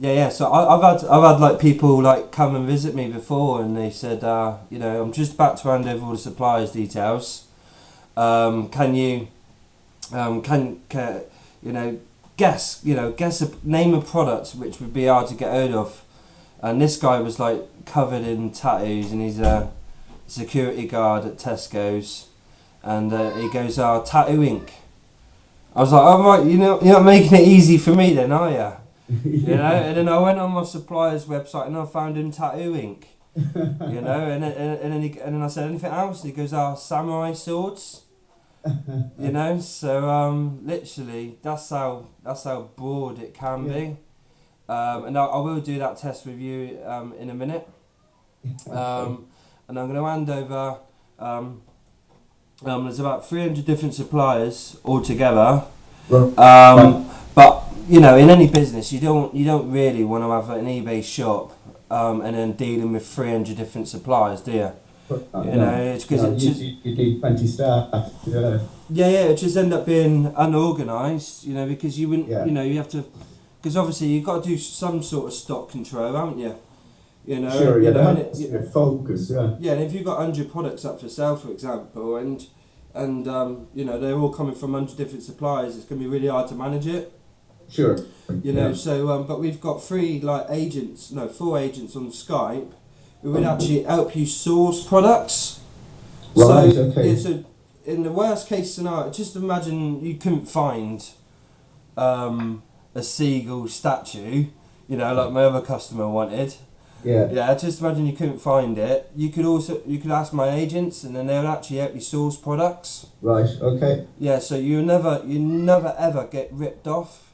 Yeah. So I've had like people like come and visit me before, and they said, I'm just about to hand over all the suppliers details. Can you, can guess a name of products which would be hard to get hold of. And this guy was like covered in tattoos, and he's a security guard at Tesco's, and he goes, tattoo ink. I was like, oh right, you're not making it easy for me then, are you? And then I went on my supplier's website and I found him tattoo ink. And then I said, anything else? And he goes, samurai swords. So literally that's how broad it can be. And I will do that test with you in a minute. And I'm going to hand over. There's about 300 different suppliers altogether. But in any business, you don't really want to have an eBay shop and then dealing with 300 different suppliers, do you? It's because you need 20 staff. Yeah, it just end up being unorganised. Because you wouldn't. You have to. Because obviously you've got to do some sort of stock control, haven't you? Sure, focus, yeah. Yeah, and if you've got 100 products up for sale, for example, and they're all coming from 100 different suppliers, it's going to be really hard to manage it. Sure. But we've got 4 agents on Skype who would actually help you source products. Right, okay. So in the worst case scenario, just imagine you couldn't find a seagull statue, like my other customer wanted. Yeah, just imagine you couldn't find it. You could ask my agents, and then they would actually help you source products. Right. Okay. Yeah, so you never ever get ripped off.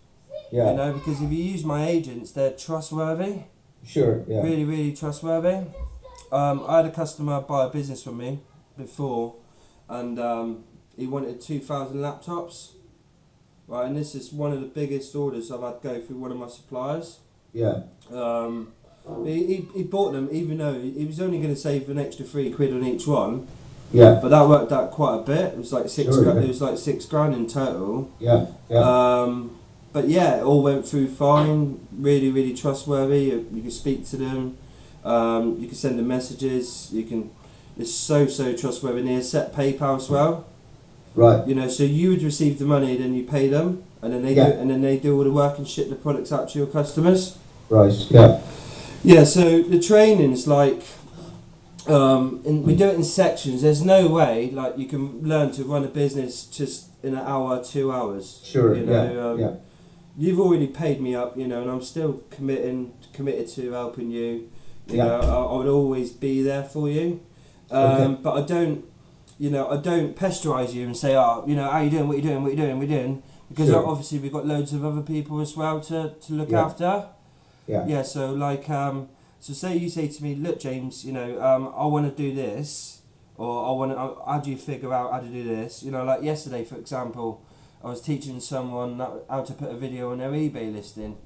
Yeah. Because if you use my agents, they're trustworthy. Sure. Yeah. Really, really trustworthy. I had a customer buy a business from me before, and he wanted 2,000 laptops. Right, and this is one of the biggest orders I've had go through one of my suppliers. Yeah. He bought them even though he was only going to save an extra £3 on each one. Yeah. But that worked out quite a bit. It was like six. Sure, yeah. It was like £6,000 in total. Yeah. Yeah. But yeah, it all went through fine. Really, really trustworthy. You can speak to them. You can send them messages. It's so trustworthy. And they accept PayPal as well. Right. So you would receive the money, then you pay them, and then they do all the work and ship the products out to your customers. Right. Yeah. Yeah. So the training's like, we do it in sections. There's no way like you can learn to run a business just in an hour, 2 hours. Sure. Yeah. You've already paid me up, and I'm still committed to helping you. I would always be there for you. But I don't pesterise you and say, how you doing, what you doing, because sure. Obviously we've got loads of other people as well to look after. Yeah. So like, so say you say to me, look James, I want to do this, or how do you figure out how to do this? Like yesterday, for example, I was teaching someone how to put a video on their eBay listing.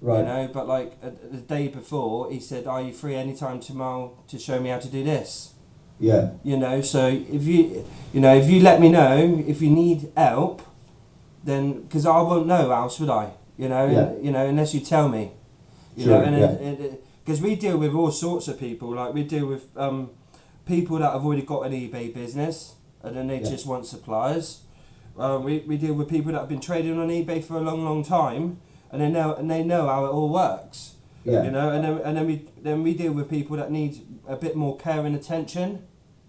Right. But like the day before, he said, are you free anytime tomorrow to show me how to do this? Yeah. So if you let me know if you need help, then because I won't know else, would I? Unless you tell me. Because we deal with all sorts of people. Like we deal with people that have already got an eBay business and then they just want suppliers. We deal with people that have been trading on eBay for a long time, and they know how it all works. Yeah. And then we deal with people that need a bit more care and attention.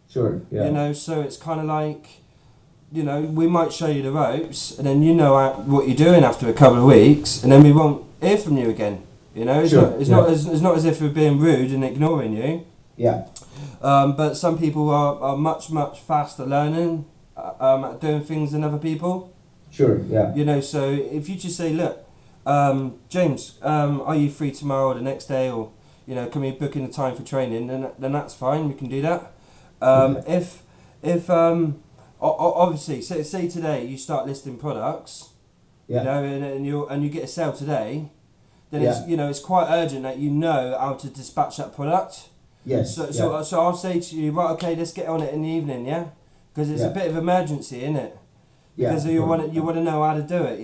Sure. Yeah. So it's kind of like, we might show you the ropes, and then what you're doing after a couple of weeks, and then we won't hear from you again. It's not as if we're being rude and ignoring you. Yeah. But some people are much faster learning at doing things than other people. Sure. Yeah. So if you just say, look, James, are you free tomorrow or the next day, or can we book in a time for training? Then that's fine. We can do that. If obviously, say today you start listing products, and you get a sale today, then it's quite urgent that you know how to dispatch that product. Yes. So I'll say to you, right, okay, let's get on it in the evening, because it's a bit of emergency, isn't it? Because you want to know how to do it,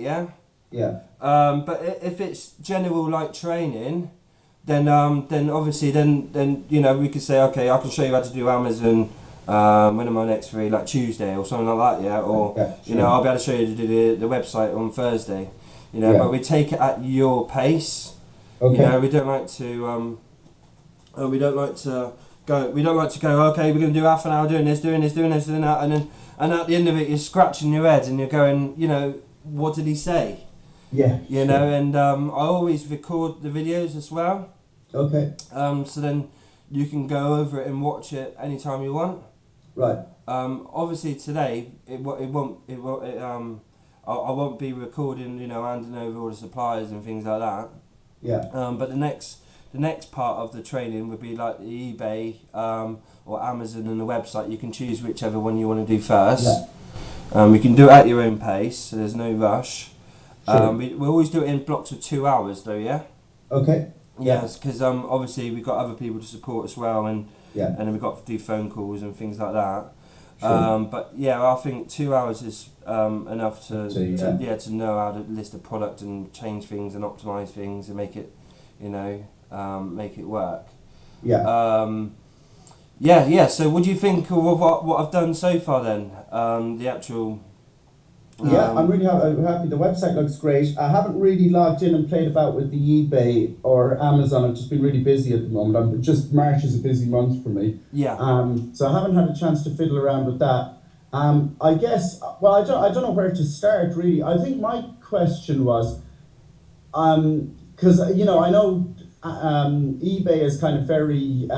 Yeah. But if it's general like training, then obviously then you know we could say, okay, I can show you how to do Amazon. When am I next free? Like Tuesday or something like that, yeah. Or sure. you know, I'll be able to show you to do the website on Thursday. You know, but we take it at your pace. Okay. You know, we don't like to we don't like to go. We don't like to go. Okay, we're going to do half an hour doing this, doing that, and at the end of it, you're scratching your head and you're going, you know, what did he say? Yeah. You know, and I always record the videos as well. Okay. So then you can go over it and watch it anytime you want. Right. Obviously today I won't be recording, you know, handing over all the supplies and things like that. Yeah. But the next part of the training would be like the eBay or Amazon and the website. You can choose whichever one you want to do first. Yeah. We can do it at your own pace, so there's no rush. Sure. We always do it in blocks of 2 hours though, yeah? Okay. Yes, because obviously we've got other people to support as well, and Yeah. then we've got to do phone calls and things like that. Sure. But yeah, I think 2 hours is enough to know how to list a product and change things and optimize things and make it, you know, make it work. Yeah. Yeah. So, what do you think of what I've done so far then? The actual. I'm really happy. The website looks great. I haven't really logged in and played about with the eBay or Amazon. I've just been really busy at the moment. March is a busy month for me. Yeah. So I haven't had a chance to fiddle around with that. I guess. Well, I don't know where to start really. I think my question was, because you know I know eBay is kind of very.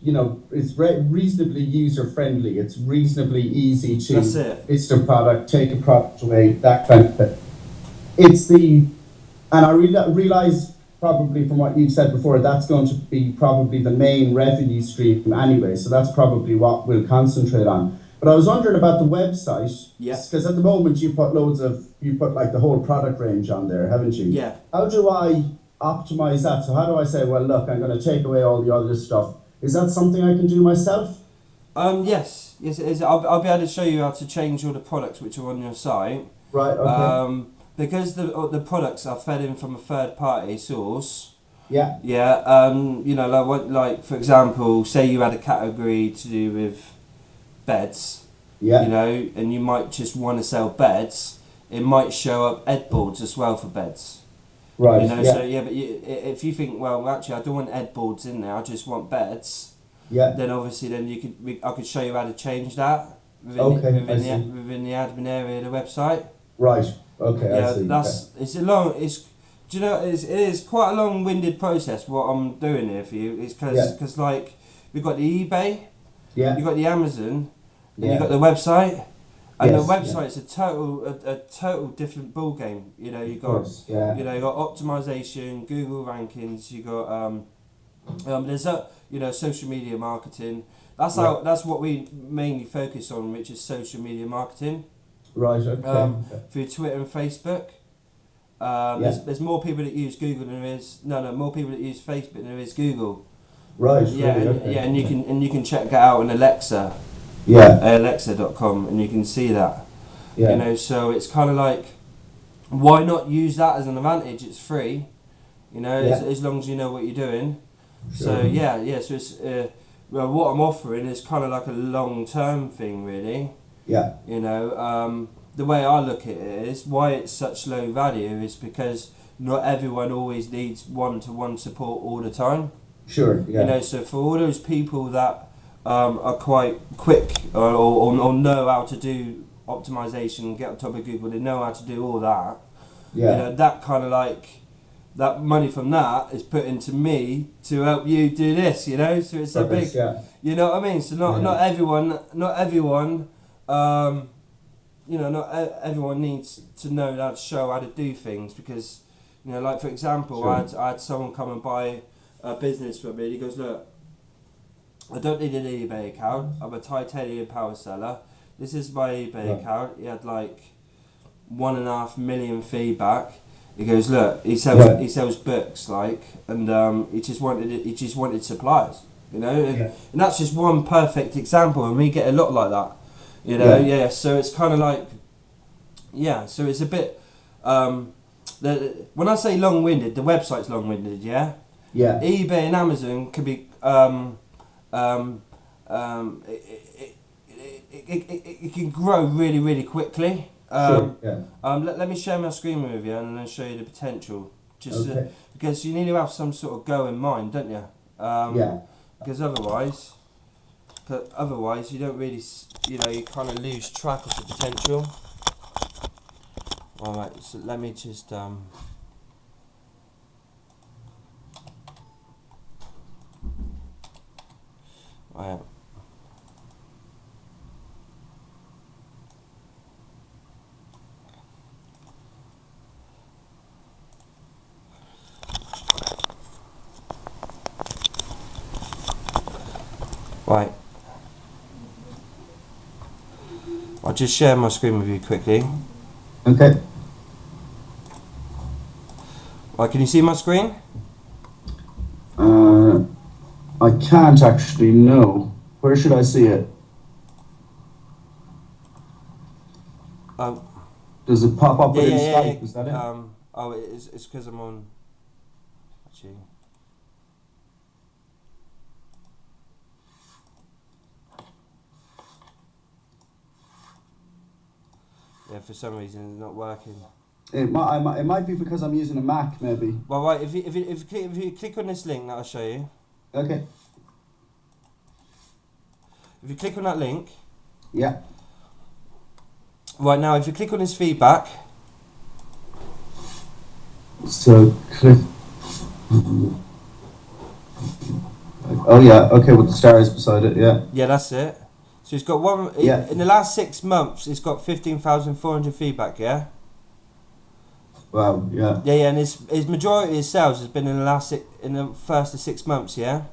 You know, it's reasonably user-friendly. It's reasonably easy to list a product, take a product away, that kind of thing. And I realise probably from what you've said before, that's going to be probably the main revenue stream anyway, so that's probably what we'll concentrate on. But I was wondering about the website. Yes. Because at the moment you put like the whole product range on there, haven't you? Yeah. How do I optimise that? So how do I say, well, look, I'm going to take away all the other stuff? Is that something I can do myself? Yes, it is. I'll be able to show you how to change all the products which are on your site. Right. Okay. Because the products are fed in from a third party source. Yeah. Yeah. You know, like for example, say you had a category to do with beds. Yeah. You know, and you might just want to sell beds. It might show up headboards as well for beds. Right. You know, yeah. so yeah, but if you think, well, actually, I don't want headboards in there. I just want beds. Yeah. Then obviously, I could show you how to change that within the admin area of the website. Right. Okay. Yeah, I see. Do you know? It is quite a long-winded process. What I'm doing here for you is because like we've got the eBay, you've got the Amazon, and you've got the website. And the website's a total different ball game. You know, you got you know, you got optimization, Google rankings. You got there's social media marketing. That's what we mainly focus on, which is social media marketing. Right. Okay. Through Twitter and Facebook. There's more people that use Google than there is more people that use Facebook than there is Google. Right. Yeah. Really, And you can check that out on Alexa. Yeah. Alexa.com, and you can see that. Yeah. You know, so it's kind of like, why not use that as an advantage? It's free, you know, as long as you know what you're doing. Sure. So so it's well, what I'm offering is kind of like a long-term thing, really. Yeah. You know, the way I look at it is why it's such low value is because not everyone always needs one-to-one support all the time. Sure. Yeah. You know, so for all those people that are quite quick or know how to do optimization, get on top of Google, they know how to do all that. Yeah. You know, that kind of like, that money from that is put into me to help you do this, you know? So it's a big, you know what I mean? So not everyone, you know, not everyone needs to know how to show how to do things because, you know, like for example, I had someone come and buy a business from me. He goes, look, I don't need an eBay account. I'm a titanium power seller. This is my eBay account. He had like 1.5 million feedback. He goes, look, he sells books, like, and he just wanted supplies, you know, and that's just one perfect example, and we get a lot like that, you know. So it's kind of like, so it's a bit, when I say long-winded, the website's long-winded, yeah? Yeah. eBay and Amazon can be, it can grow really, really quickly. Sure, yeah. Let me share my screen with you and then show you the potential. Just Okay. because you need to have some sort of goal in mind, don't you? Yeah. Because otherwise you don't really, you kind of lose track of the potential. All right, so let me just right. Right. I'll just share my screen with you quickly. Okay. Right, can you see my screen? I can't actually, no. Where should I see it? Does it pop up within Skype? Is that it? It's because I'm on. Actually. Yeah, for some reason it's not working. It might be because I'm using a Mac, maybe. Well, right, if you click on this link that I'll show you. Okay. If you click on that link. Yeah. Right, now if you click on this feedback. So click. Oh yeah, okay, with the stars beside it, yeah. Yeah, that's it. So it's got one. Yeah. In the last 6 months, it's got 15,400 feedback. Yeah. Wow. Yeah. Yeah, and his majority of his sales has been in the first of 6 months. Yeah.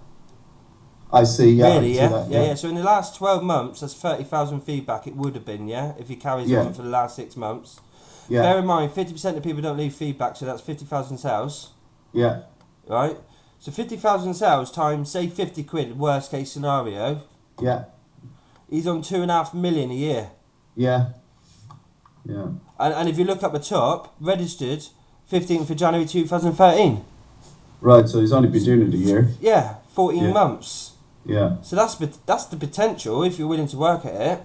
I see. Yeah. Really? I Yeah? see that, Yeah. So in the last 12 months, that's 30,000 feedback. It would have been, yeah, if he carries on for the last 6 months. Yeah. Bear in mind, 50% of people don't leave feedback, so that's 50,000 sales. Yeah. Right. So 50,000 sales times, say, 50 quid. Worst case scenario. Yeah. He's on 2.5 million a year. Yeah. Yeah. And if you look up the top, registered 15th of January 2013. Right, so he's only been doing it a year. Yeah, 14 months. Yeah. So that's the potential if you're willing to work at it.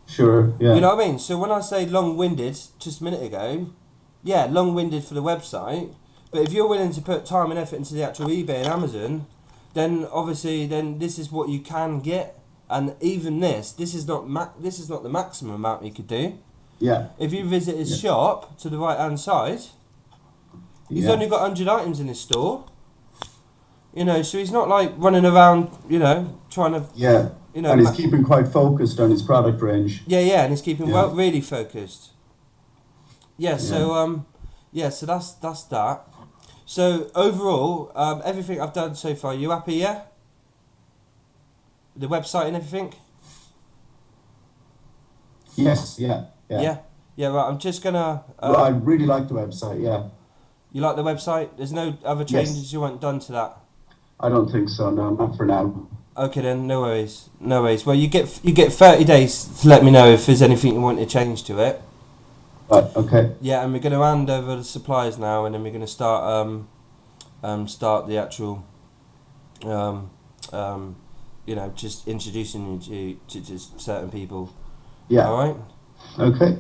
Sure, yeah. You know what I mean? So when I say long-winded, just a minute ago, yeah, long-winded for the website, but if you're willing to put time and effort into the actual eBay and Amazon, then obviously this is what you can get. And even this is not the maximum amount you could do. Yeah. If you visit his shop to the right hand side, he's only got 100 items in his store. You know, so he's not like running around, trying to. Yeah. And he's keeping quite focused on his product range. Yeah, and he's keeping really focused. Yeah. So so that's that. So overall, everything I've done so far, you happy? Yeah. The website and everything? Yes, yeah. Yeah, right, I'm just gonna... well, I really like the website, yeah. You like the website? There's no other changes you want done to that? I don't think so, no, not for now. Okay then, no worries. Well, you get 30 days to let me know if there's anything you want to change to it. Right, okay. Yeah, and we're going to hand over the supplies now, and then we're going to start the actual... just introducing you to certain people. Yeah. All right? Okay.